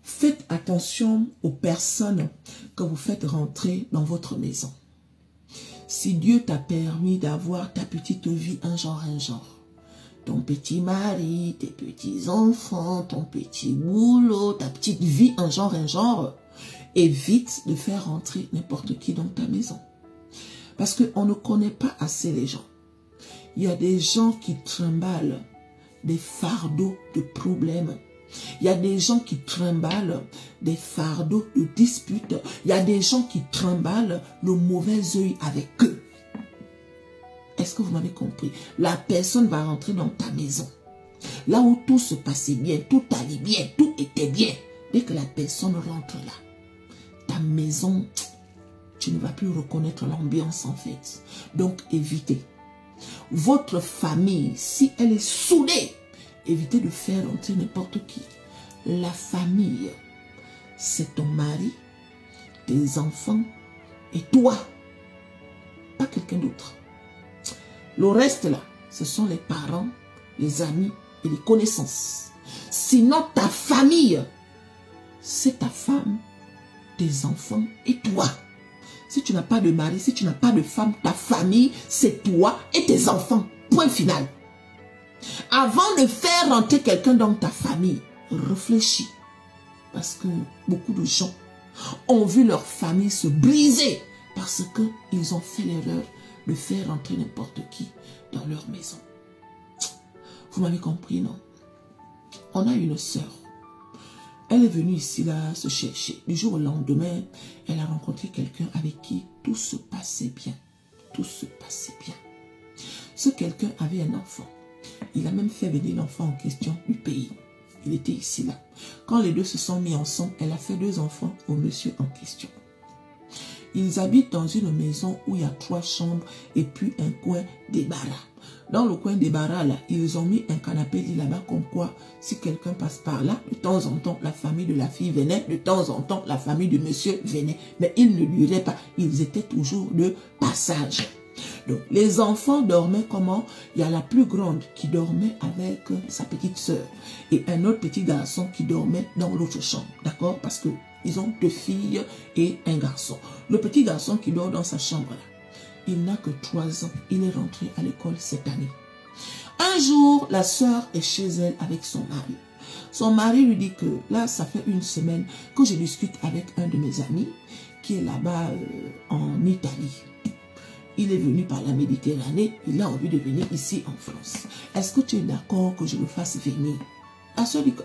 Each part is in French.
Faites attention aux personnes que vous faites rentrer dans votre maison. Si Dieu t'a permis d'avoir ta petite vie un genre, ton petit mari, tes petits enfants, ton petit boulot, ta petite vie un genre, évite de faire rentrer n'importe qui dans ta maison. Parce qu'on ne connaît pas assez les gens. Il y a des gens qui trimballent des fardeaux de problèmes. Il y a des gens qui trimballent des fardeaux de disputes. Il y a des gens qui trimballent le mauvais œil avec eux. Est-ce que vous m'avez compris? La personne va rentrer dans ta maison. Là où tout se passait bien, tout allait bien, tout était bien. Dès que la personne rentre là, ta maison, tu ne vas plus reconnaître l'ambiance en fait. Donc évitez. Votre famille, si elle est soudée, évitez de faire entrer n'importe qui. La famille, c'est ton mari, tes enfants et toi. Pas quelqu'un d'autre. Le reste là, ce sont les parents, les amis et les connaissances. Sinon, ta famille, c'est ta femme, tes enfants et toi. Si tu n'as pas de mari, si tu n'as pas de femme, ta famille, c'est toi et tes enfants. Point final. Avant de faire rentrer quelqu'un dans ta famille, réfléchis. Parce que beaucoup de gens ont vu leur famille se briser parce qu'ils ont fait l'erreur de faire rentrer n'importe qui dans leur maison. Vous m'avez compris, non? On a une sœur. Elle est venue ici, là, se chercher. Du jour au lendemain, elle a rencontré quelqu'un avec qui tout se passait bien. Tout se passait bien. Ce quelqu'un avait un enfant. Il a même fait venir l'enfant en question du pays. Il était ici, là. Quand les deux se sont mis ensemble, elle a fait 2 enfants au monsieur en question. Ils habitent dans une maison où il y a 3 chambres et puis un coin débarras. Dans le coin débarras, là, ils ont mis un canapé lit là-bas comme quoi, si quelqu'un passe par là, de temps en temps, la famille de la fille venait, de temps en temps, la famille du monsieur venait. Mais ils ne duraient pas, ils étaient toujours de passage. Donc, les enfants dormaient comment? Il y a la plus grande qui dormait avec sa petite sœur et un autre petit garçon qui dormait dans l'autre chambre, d'accord? Parce que ils ont 2 filles et un garçon. Le petit garçon qui dort dans sa chambre là, il n'a que 3 ans. Il est rentré à l'école cette année. Un jour, la sœur est chez elle avec son mari. Son mari lui dit que là, ça fait 1 semaine que je discute avec un de mes amis qui est là-bas en Italie. Il est venu par la Méditerranée, il a envie de venir ici en France. Est-ce que tu es d'accord que je le fasse venir? La sœur dit que,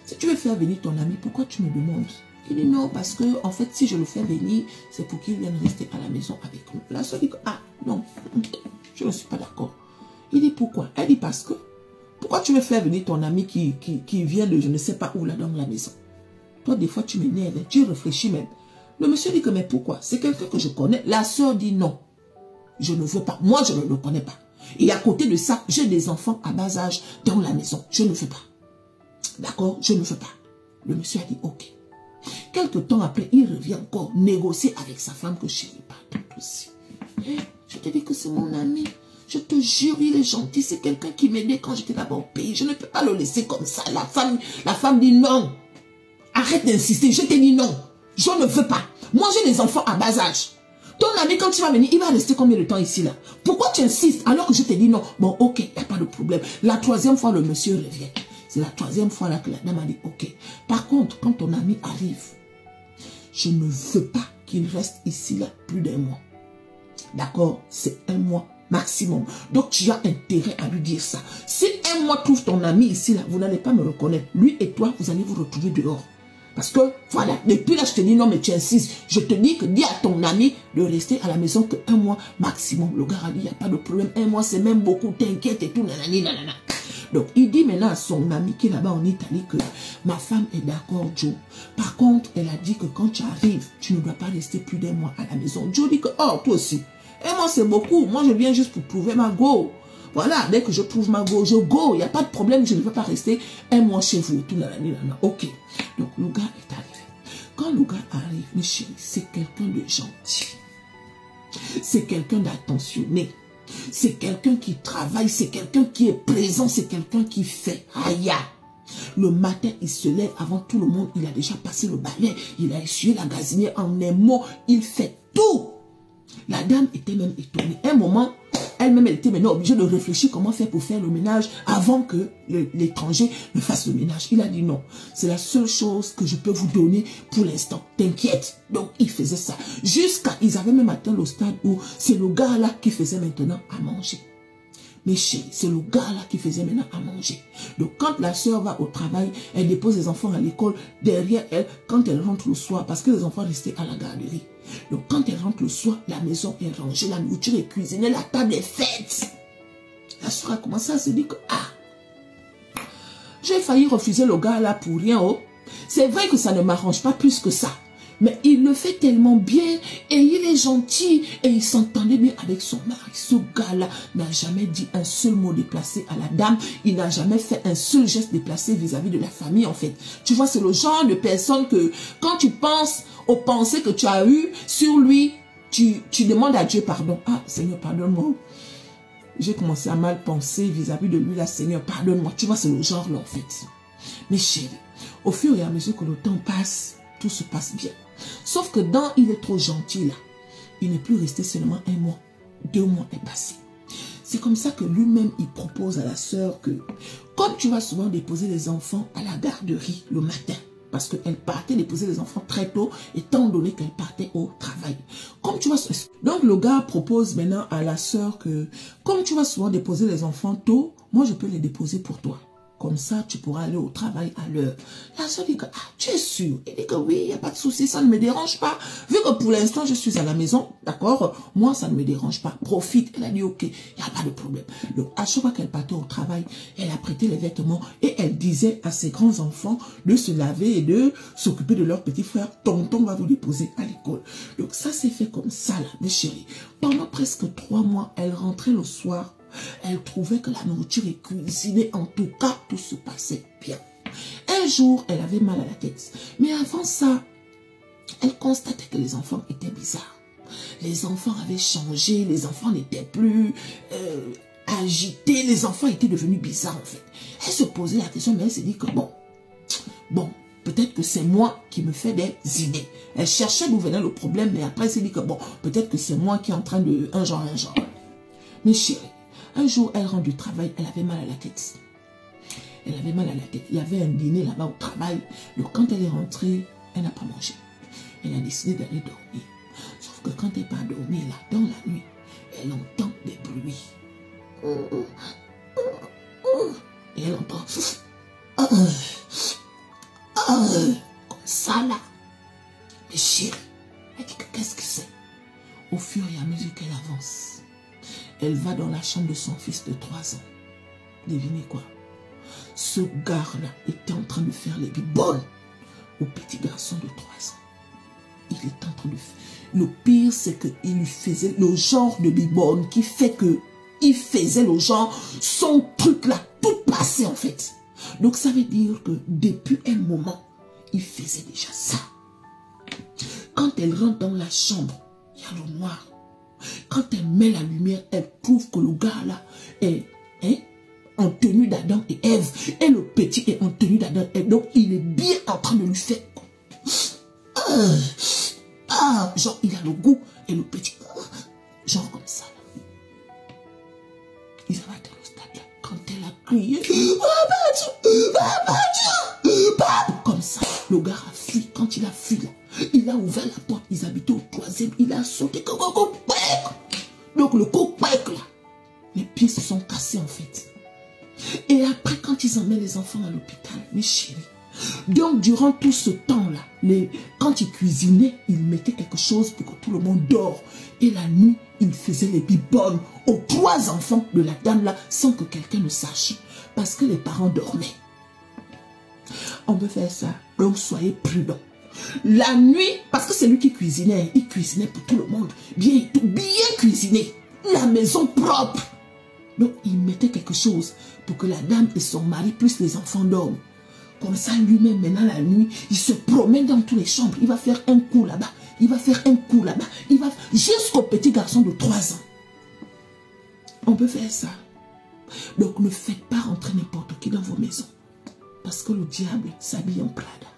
si tu veux faire venir ton ami, pourquoi tu me demandes? Il dit non, parce que en fait, si je le fais venir, c'est pour qu'il vienne rester à la maison avec nous. La sœur dit que, non, je ne suis pas d'accord. Il dit pourquoi? Elle dit parce que, pourquoi tu veux faire venir ton ami qui vient de je ne sais pas où là dans la maison? Toi, des fois, tu m'énerves, tu réfléchis même. Le monsieur dit que, mais pourquoi? C'est quelqu'un que je connais. La sœur dit non. Je ne veux pas. Moi, je ne le connais pas. Et à côté de ça, j'ai des enfants à bas âge dans la maison. Je ne veux pas. D'accord? Je ne veux pas. Le monsieur a dit ok. Quelque temps après, il revient encore négocier avec sa femme que je n'ai pas tout aussi. Je te dis que c'est mon ami. Je te jure, il est gentil. C'est quelqu'un qui m'aidait quand j'étais là-bas au pays. Je ne peux pas le laisser comme ça. La femme dit non. Arrête d'insister. Je te dis non. Je ne veux pas. Moi, j'ai des enfants à bas âge. Ton ami, quand tu vas venir, il va rester combien de temps ici, là? Pourquoi tu insistes alors que je te dis non? Bon, ok, il n'y a pas de problème. La 3e fois, le monsieur revient. C'est la 3e fois là que la dame a dit ok. Par contre, quand ton ami arrive, je ne veux pas qu'il reste ici, là, plus d'1 mois. D'accord? C'est 1 mois maximum. Donc, tu as intérêt à lui dire ça. Si 1 mois trouve ton ami ici, là, vous n'allez pas me reconnaître. Lui et toi, vous allez vous retrouver dehors. Parce que, voilà, depuis là, je te dis non, mais tu insistes. Je te dis que dis à ton ami de rester à la maison que 1 mois maximum. Le gars a dit, il n'y a pas de problème. 1 mois, c'est même beaucoup. T'inquiète et tout, nanani, nanana. Donc, il dit maintenant à son ami qui est là-bas en Italie que ma femme est d'accord, Joe. Par contre, elle a dit que quand tu arrives, tu ne dois pas rester plus d'1 mois à la maison. Joe dit que, oh, toi aussi. 1 mois, c'est beaucoup. Moi, je viens juste pour trouver ma go. Voilà, dès que je trouve ma go, je go. Il n'y a pas de problème, je ne veux pas rester 1 mois chez vous. Tout nanani, nanana. Ok. Donc, le gars est arrivé. Quand le gars arrive, mes chéris, c'est quelqu'un de gentil. C'est quelqu'un d'attentionné. C'est quelqu'un qui travaille. C'est quelqu'un qui est présent. C'est quelqu'un qui fait. Aïe. Le matin, il se lève avant tout le monde. Il a déjà passé le balai. Il a essuyé la gazinière. En un mot, il fait tout. La dame était même étonnée. Un moment, elle-même, elle était maintenant obligée de réfléchir comment faire pour faire le ménage avant que l'étranger ne fasse le ménage. Il a dit non, c'est la seule chose que je peux vous donner pour l'instant. T'inquiète. Donc, il faisait ça. Jusqu'à, ils avaient même atteint le stade où c'est le gars-là qui faisait maintenant à manger. Mais chérie, c'est le gars-là qui faisait maintenant à manger. Donc, quand la soeur va au travail, elle dépose les enfants à l'école. Derrière elle, quand elle rentre le soir, parce que les enfants restaient à la garderie. Donc, quand elle rentre le soir, la maison est rangée, la nourriture est cuisinée, la table est faite. La soeur a commencé à se dire que, ah, j'ai failli refuser le gars-là pour rien, oh. C'est vrai que ça ne m'arrange pas plus que ça. Mais il le fait tellement bien et il est gentil et il s'entendait bien avec son mari. Ce gars-là n'a jamais dit un seul mot déplacé à la dame. Il n'a jamais fait un seul geste déplacé vis-à-vis de la famille en fait. Tu vois, c'est le genre de personne que quand tu penses aux pensées que tu as eues sur lui, tu demandes à Dieu pardon. Ah, Seigneur, pardonne-moi. J'ai commencé à mal penser vis-à-vis de lui là, Seigneur, pardonne-moi. Tu vois, c'est le genre là en fait. Mais chérie, au fur et à mesure que le temps passe, tout se passe bien. Sauf que dans il est trop gentil là, il n'est plus resté seulement 1 mois, 2 mois est passé. C'est comme ça que lui-même il propose à la sœur que, comme tu vas souvent déposer les enfants à la garderie le matin, parce qu'elle partait déposer les enfants très tôt, étant donné qu'elle partait au travail. Comme tu vas, donc le gars propose maintenant à la sœur que, comme tu vas souvent déposer les enfants tôt, moi je peux les déposer pour toi. Comme ça, tu pourras aller au travail à l'heure. La soeur dit que, ah, tu es sûr? Il dit que oui, il n'y a pas de souci, ça ne me dérange pas. Vu que pour l'instant, je suis à la maison, d'accord? Moi, ça ne me dérange pas. Profite. Elle a dit, ok, il n'y a pas de problème. Donc, à chaque fois qu'elle partait au travail, elle a prêté les vêtements et elle disait à ses grands-enfants de se laver et de s'occuper de leur petit frère. Tonton va vous déposer à l'école. Donc, ça s'est fait comme ça, là, mes chéris. Pendant presque 3 mois, elle rentrait le soir. Elle trouvait que la nourriture est cuisinée. En tout cas, tout se passait bien. Un jour, elle avait mal à la tête. Mais avant ça, elle constatait que les enfants étaient bizarres. Les enfants avaient changé. Les enfants n'étaient plus agités. Les enfants étaient devenus bizarres, en fait. Elle se posait la question, mais elle s'est dit que bon, peut-être que c'est moi qui me fais des idées. Elle cherchait d'où venait le problème, mais après, elle s'est dit que bon, peut-être que c'est moi qui est en train de un genre. Mais chérie, un jour, elle rentre du travail, elle avait mal à la tête. Elle avait mal à la tête. Il y avait un dîner là-bas au travail. Donc, quand elle est rentrée, elle n'a pas mangé. Elle a décidé d'aller dormir. Sauf que quand elle part dormir, là, dans la nuit, elle entend des bruits. Et elle entend... comme ça, là. Mais chérie, elle dit que qu'est-ce que c'est? Au fur et à mesure qu'elle avance, elle va dans la chambre de son fils de 3 ans. Devinez quoi? Ce gars-là était en train de faire les bibones au petit garçon de 3 ans. Il est en train de faire... Le pire, c'est qu'il lui faisait le genre de bibone qui fait que il faisait le genre, son truc-là, tout passé en fait. Donc ça veut dire que depuis un moment, il faisait déjà ça. Quand elle rentre dans la chambre, il y a le noir. Quand elle met la lumière, elle trouve que le gars là est en tenue d'Adam et Ève. Et le petit est en tenue d'Adam et Ève. Donc il est bien en train de lui faire. Genre il a le goût et le petit. Genre comme ça. Ils avaient atteint le stade là. Quand elle a crié. Comme ça. Le gars a fui. Quand il a fui là, il a ouvert la porte. Ils habitaient au 3e. Il a sauté. Donc le coq-pec là, les pieds se sont cassés en fait. Et après quand ils emmènent les enfants à l'hôpital, mes chéris, donc durant tout ce temps-là, quand ils cuisinaient, ils mettaient quelque chose pour que tout le monde dort. Et la nuit, ils faisaient les bibones aux 3 enfants de la dame là, sans que quelqu'un ne sache. Parce que les parents dormaient. On peut faire ça, donc soyez prudents. La nuit, parce que c'est lui qui cuisinait, il cuisinait pour tout le monde, bien cuisiné, la maison propre. Donc il mettait quelque chose pour que la dame et son mari plus les enfants dorment. Comme ça lui-même maintenant la nuit, il se promène dans toutes les chambres, il va faire un coup là-bas, il va faire un coup là-bas, il va jusqu'au petit garçon de 3 ans. On peut faire ça. Donc ne faites pas rentrer n'importe qui dans vos maisons. Parce que le diable s'habille en Prada.